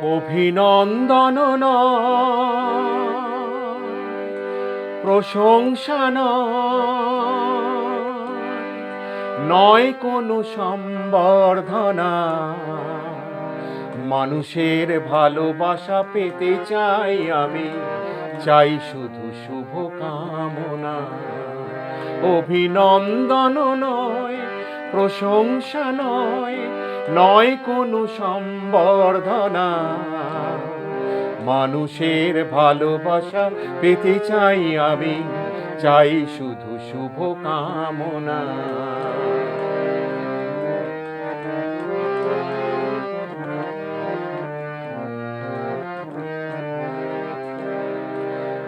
অভিনন্দন প্রশংসা নয় কোনো সম্বর্ধনা, মানুষের ভালোবাসা পেতে চাই আমি, চাই শুধু শুভ কামনা। অভিনন্দন নয়, প্রশংসা নয়, নয় কোনো সম্বর্ধনা, মানুষের ভালোবাসা পেতে চাই আমি, চাই শুধু শুভ কামনা।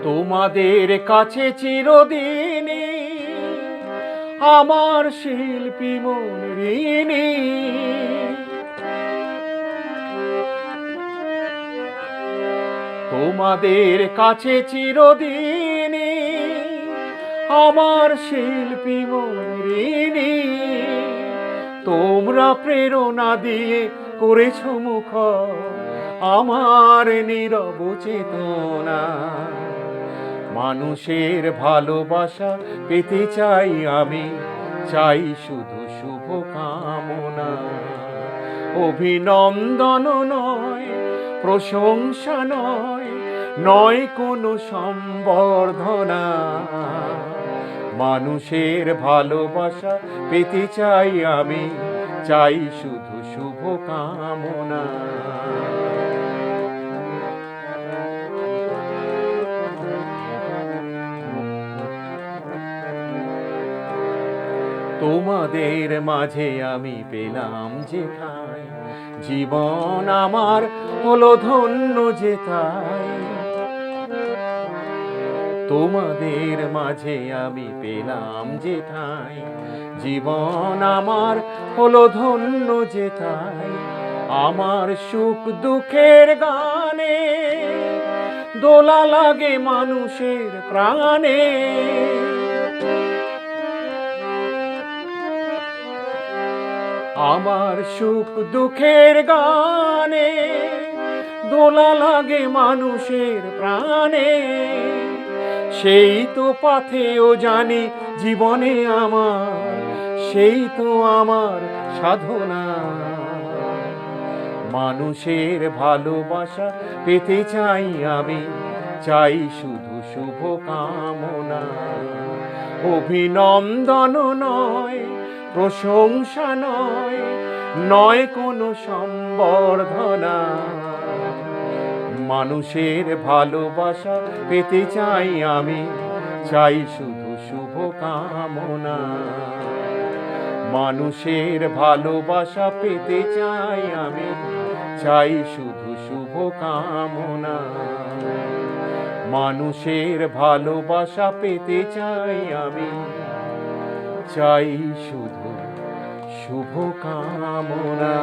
তোমাদের কাছে চিরদিনই আমার শিল্পী মন ঋণী, তোমাদের কাছে চিরদিনই আমার শিল্পী মন ঋণী। তোমরা প্রেরণা দিয়ে করেছ মুখর আমার নীরব চেতনা, মানুষের ভালোবাসা পেতে চাই আমি, চাই শুধু শুভ কামনা। অভিনন্দন নয়, প্রশংসা নয়, নয় কোনো সম্বর্ধনা, মানুষের ভালোবাসা পেতে চাই আমি, চাই শুধু শুভ কামনা। তোমাদের মাঝে আমি পেলাম যেথায়, জীবন আমার হলো ধন্য যেথায়। তোমাদের মাঝে আমি পেলাম যেথায়, জীবন আমার হলো ধন্য যেথায়। আমার সুখ দুঃখের গানে দোলা লাগে মানুষের প্রাণে, আমার সুখ দুঃখের গানে দোলা লাগে মানুষের প্রাণে। সেই তো পথেও জানি জীবনে আমার, সেই তো আমার সাধনা, মানুষের ভালোবাসা পেতে চাই আমি, চাই শুধু শুভ কামনা। অভিনন্দন নয়, প্রশংসা নয়, নয় কোনো সম্বর্ধনা, মানুষের ভালোবাসা পেতে চাই আমি, চাই শুধু শুভ কামনা। মানুষের ভালোবাসা পেতে চাই আমি, চাই শুধু শুভ কামনা। মানুষের ভালোবাসা পেতে চাই আমি, চাই শুধু শুভ কামনা।